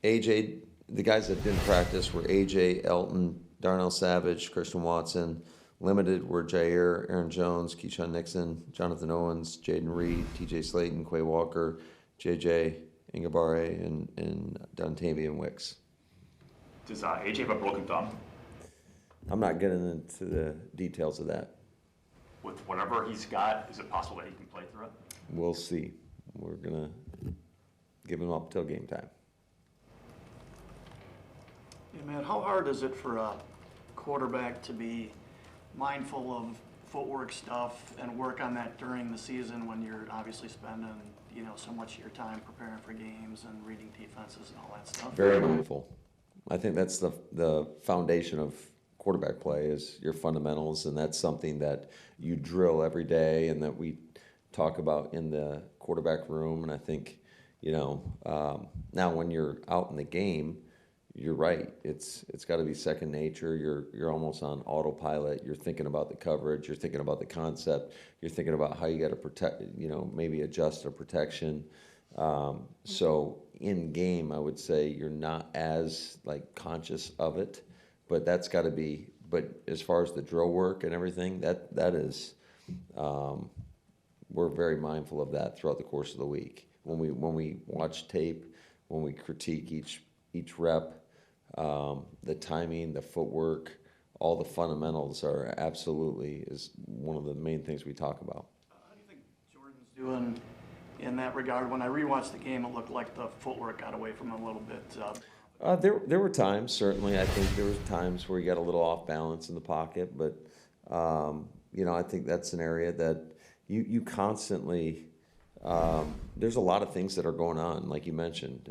AJ, the guys that didn't practice were AJ, Elton, Darnell Savage, Christian Watson. Limited were Jair, Aaron Jones, Keyshawn Nixon, Jonathan Owens, Jaden Reed, TJ Slayton, Quay Walker, JJ Ingabare, and Dontavian Wicks. Does AJ have a broken thumb? I'm not getting into the details of that. With whatever he's got, is it possible that he can play through it? We'll see. We're going to give him up till game time. Yeah, man, how hard is it for a quarterback to be mindful of footwork stuff and work on that during the season when you're obviously spending, so much of your time preparing for games and reading defenses and all that stuff? Very mindful. I think that's the foundation of quarterback play is your fundamentals, and that's something that you drill every day and that we talk about in the quarterback room. And I think, now when you're out in the game, you're right. It's got to be second nature. You're almost on autopilot. You're thinking about the coverage. You're thinking about the concept. You're thinking about how you got to protect. Maybe adjust a protection. So in game, I would say you're not as conscious of it, but that's got to be. But as far as the drill work and everything, that is, we're very mindful of that throughout the course of the week. When we watch tape, when we critique each rep. The timing, the footwork, all the fundamentals are absolutely is one of the main things we talk about. How do you think Jordan's doing in that regard? When I rewatched the game, it looked like the footwork got away from him a little bit. There were times, certainly. I think there was times where he got a little off balance in the pocket, but I think that's an area that you constantly. There's a lot of things that are going on, like you mentioned,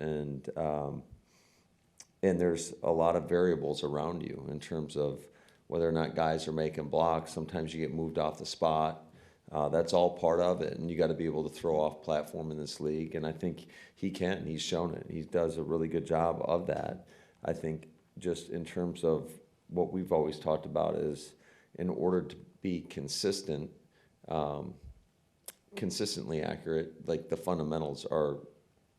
and there's a lot of variables around you in terms of whether or not guys are making blocks. Sometimes you get moved off the spot. That's all part of it, and you got to be able to throw off platform in this league. And I think he can. He's shown it. He does a really good job of that. I think just in terms of what we've always talked about is in order to be consistent, consistently accurate, the fundamentals are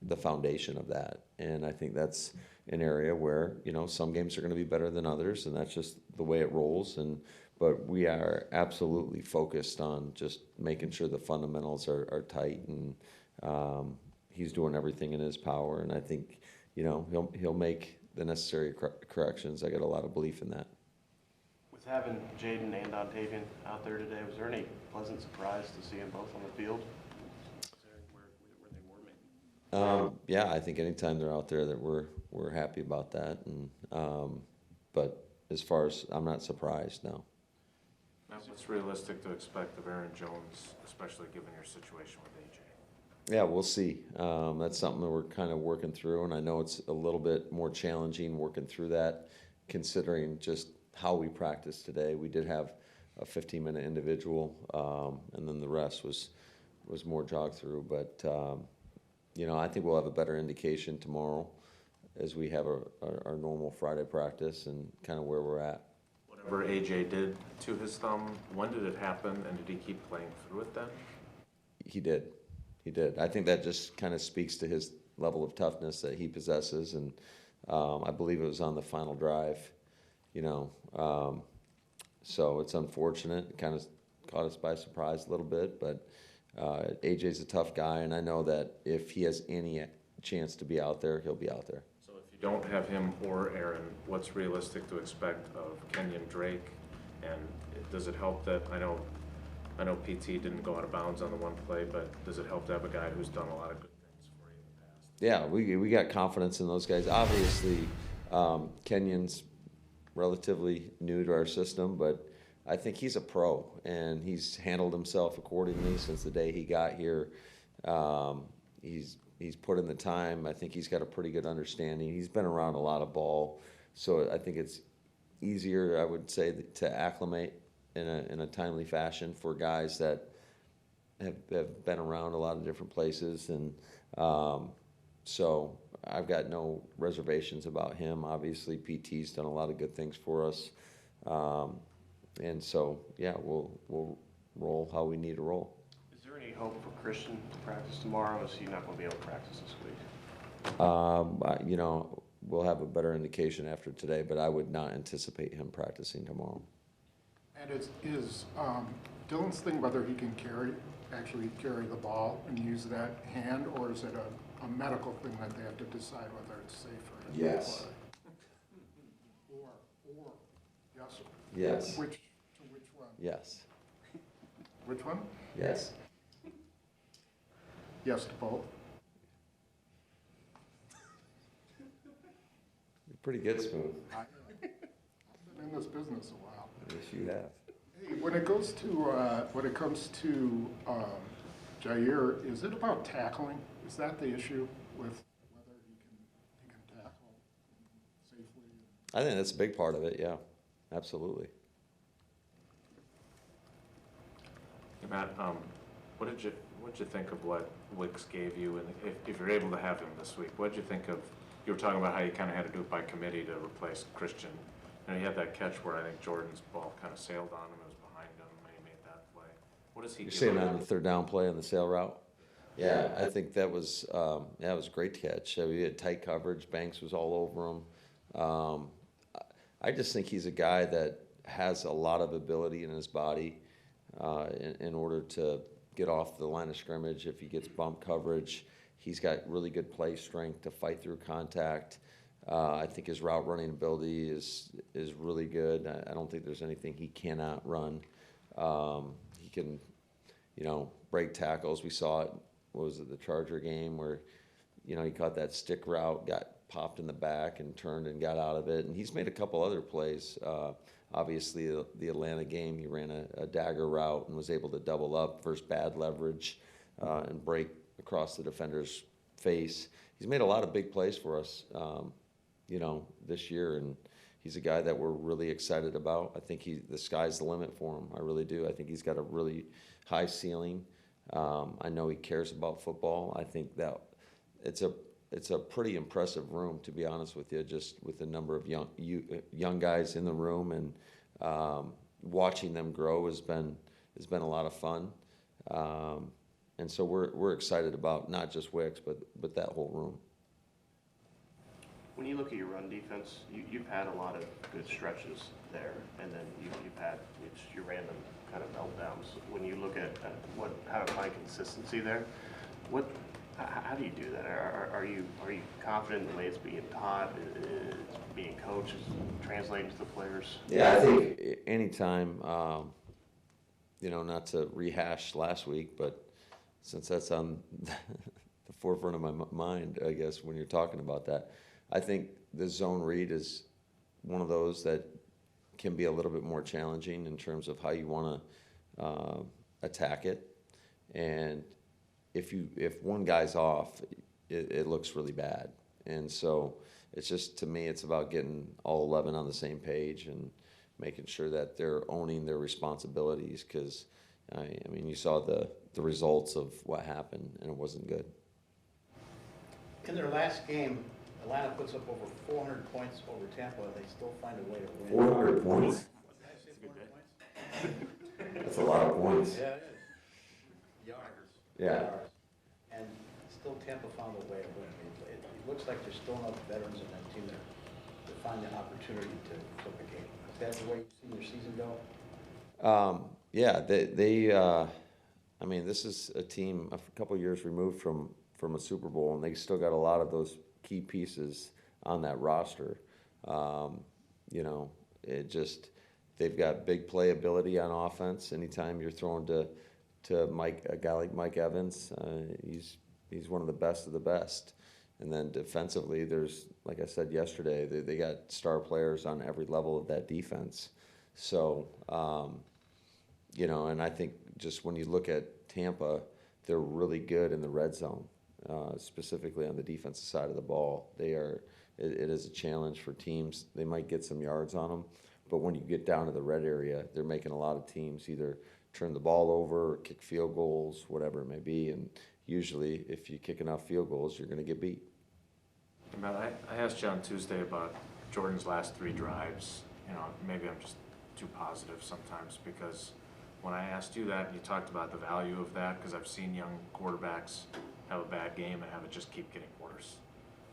the foundation of that. And I think that's an area where, some games are going to be better than others, and that's just the way it rolls. But we are absolutely focused on just making sure the fundamentals are tight, and he's doing everything in his power. And I think, he'll make the necessary corrections. I got a lot of belief in that. With having Jaden and Dontavian out there today, was there any pleasant surprise to see them both on the field? Where they were maybe? Yeah, I think anytime they're out there that we're happy about that. And but as far as I'm not surprised, no. Now, what's realistic to expect of Aaron Jones, especially given your situation with AJ? Yeah, we'll see. That's something that we're kind of working through, and I know it's a little bit more challenging working through that, considering just how we practiced today. We did have a 15-minute individual, and then the rest was more jog through. But I think we'll have a better indication tomorrow as we have our normal Friday practice and kind of where we're at. Whatever AJ did to his thumb, when did it happen, and did he keep playing through it then? He did. I think that just kind of speaks to his level of toughness that he possesses, and I believe it was on the final drive, so it's unfortunate. It kind of caught us by surprise a little bit, but AJ's a tough guy, and I know that if he has any chance to be out there, he'll be out there. So if you don't have him or Aaron, what's realistic to expect of Kenyon Drake? And does it help that I know PT didn't go out of bounds on the one play, but does it help to have a guy who's done a lot of good things for you in the past? Yeah, we got confidence in those guys. Obviously, Kenyon's relatively new to our system, but I think he's a pro, and he's handled himself accordingly since the day he got here. He's put in the time. I think he's got a pretty good understanding. He's been around a lot of ball, so I think it's easier, I would say, to acclimate in a timely fashion for guys that have been around a lot of different places. And so I've got no reservations about him. Obviously, PT's done a lot of good things for us. And so, yeah, we'll roll how we need to roll. Is there any hope for Christian to practice tomorrow? Is he not going to be able to practice this week? You know, we'll have a better indication after today, but I would not anticipate him practicing tomorrow. And is Dylan's thing whether he can actually carry the ball and use that hand, or is it a medical thing that they have to decide whether it's safe for him to play? Or, yes. Yes. Which one? Yes. Which one? Yes. Yes to both. You're pretty good, Spoon. I've been in this business a while. Yes, you have. Hey, when it comes to Jair, is it about tackling? Is that the issue with whether he can tackle safely? I think that's a big part of it, yeah, absolutely. Hey, Matt, what did you think of what Wicks gave you, and if you're able to have him this week, what did you think of, you were talking about how you kind of had to do it by committee to replace Christian. And he had that catch where I think Jordan's ball kind of sailed on him, it was behind him, and he made that play. What does he You're do? saying on the third down play on the sail route? Yeah, I think that was, it was a great catch. We had tight coverage, Banks was all over him. I just think he's a guy that has a lot of ability in his body in order to get off the line of scrimmage. If he gets bump coverage, he's got really good play strength to fight through contact. I think his route running ability is really good. I don't think there's anything he cannot run. He can, break tackles. We saw it, what was it, the Charger game where, he caught that stick route, got popped in the back and turned and got out of it. And he's made a couple other plays. Obviously, the Atlanta game, he ran a dagger route and was able to double up versus bad leverage and break across the defender's face. He's made a lot of big plays for us, this year, and he's a guy that we're really excited about. I think the sky's the limit for him. I really do. I think he's got a really high ceiling. I know he cares about football. I think that it's a pretty impressive room, to be honest with you, just with the number of young guys in the room, and watching them grow has been a lot of fun. And so we're excited about not just Wicks, but that whole room. When you look at your run defense, you've had a lot of good stretches there, and then you've had your random kind of meltdowns. When you look at how to find consistency there, how do you do that? Are you confident in the way it's being taught, it's being coached, it's translating to the players? Yeah, I think anytime, not to rehash last week, but since that's on the forefront of my mind, I guess, when you're talking about that, I think the zone read is one of those that can be a little bit more challenging in terms of how you want to attack it. And if one guy's off, it looks really bad. And so it's just, to me, it's about getting all 11 on the same page and making sure that they're owning their responsibilities, because, you saw the results of what happened, and it wasn't good. In their last game, Atlanta puts up over 400 points over Tampa, and they still find a way to win. 400 points? Did I say 400 points? That's a lot of points. Yeah, it is. Yards. Yeah. Yards. And still Tampa found a way to win. It looks like there's still enough veterans in that team there to find the opportunity to flip a game. Is that the way you've seen your season go? Yeah, this is a team a couple years removed from a Super Bowl, and they still got a lot of those key pieces on that roster. They've got big playability on offense. Anytime you're throwing to a guy like Mike Evans, he's one of the best of the best. And then defensively, there's, like I said yesterday, they got star players on every level of that defense. So, and I think just when you look at Tampa, they're really good in the red zone. Specifically on the defensive side of the ball. It is a challenge for teams. They might get some yards on them, but when you get down to the red area, they're making a lot of teams either turn the ball over, or kick field goals, whatever it may be, and usually if you kick enough field goals, you're going to get beat. Matt, I asked you on Tuesday about Jordan's last 3 drives. Maybe I'm just too positive sometimes, because when I asked you that, you talked about the value of that, because I've seen young quarterbacks have a bad game and have it just keep getting worse.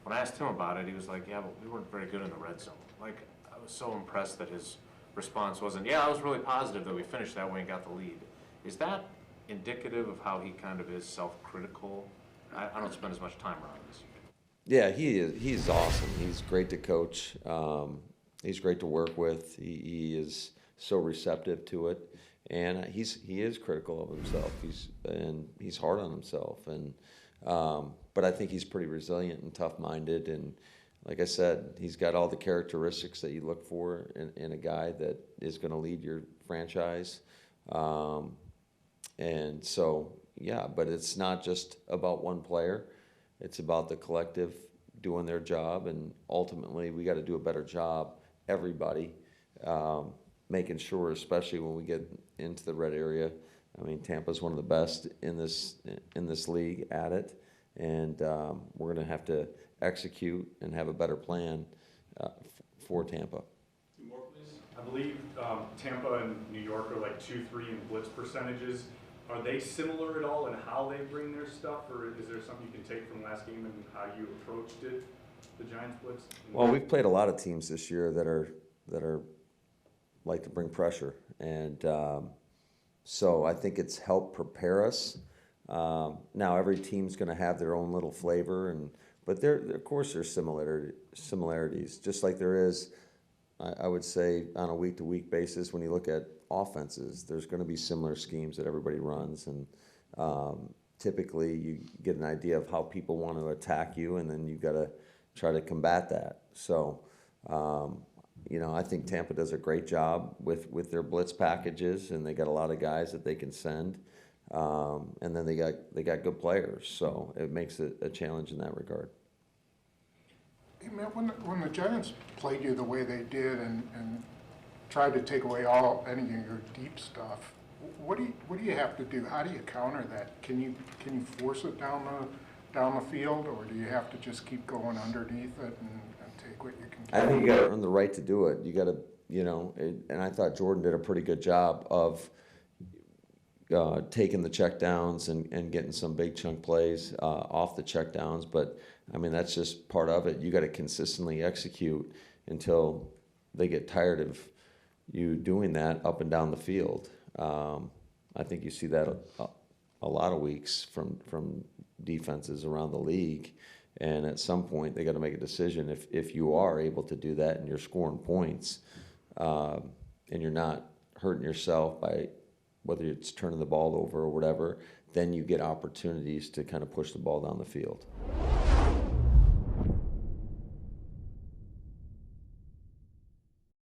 when I asked him about it, he was like, yeah, but we weren't very good in the red zone. Like, I was so impressed that his response wasn't, yeah, I was really positive that we finished that way and got the lead. Is that indicative of how he kind of is self-critical? I don't spend as much time around this. Yeah, he is. He's awesome. He's great to coach. He's great to work with. He is so receptive to it, and he is critical of himself. He's hard on himself, and but I think he's pretty resilient and tough-minded. And like I said, he's got all the characteristics that you look for in a guy that is going to lead your franchise. And so, yeah, but it's not just about one player. It's about the collective doing their job, and ultimately we got to do a better job, everybody, making sure, especially when we get into the red area. I mean, Tampa's one of the best in this league at it, and we're going to have to execute and have a better plan for Tampa. Two more, please. I believe Tampa and New York are like 2-3 in blitz percentages. Are they similar at all in how they bring their stuff, or is there something you can take from last game and how you approached it, the Giants blitz? Well, we've played a lot of teams this year that are like to bring pressure, and so I think it's helped prepare us. Now every team's going to have their own little flavor, but of course there's similarities, just like there is. I would say on a week-to-week basis, when you look at offenses, there's going to be similar schemes that everybody runs, and typically you get an idea of how people want to attack you, and then you got to try to combat that. So, I think Tampa does a great job with their blitz packages, and they got a lot of guys that they can send, and then they got good players, so it makes it a challenge in that regard. Hey, Matt, when the Giants played you the way they did and tried to take away any of your deep stuff, what do you have to do? How do you counter that? Can you force it down the field, or do you have to just keep going underneath it and take what you can get? I think you got to earn the right to do it. You got to, and I thought Jordan did a pretty good job of taking the checkdowns and getting some big chunk plays off the checkdowns. But I mean, that's just part of it. You got to consistently execute until they get tired of you doing that up and down the field. I think you see that a lot of weeks from defenses around the league, and at some point they got to make a decision. If you are able to do that and you're scoring points, and you're not hurting yourself by whether it's turning the ball over or whatever, then you get opportunities to kind of push the ball down the field.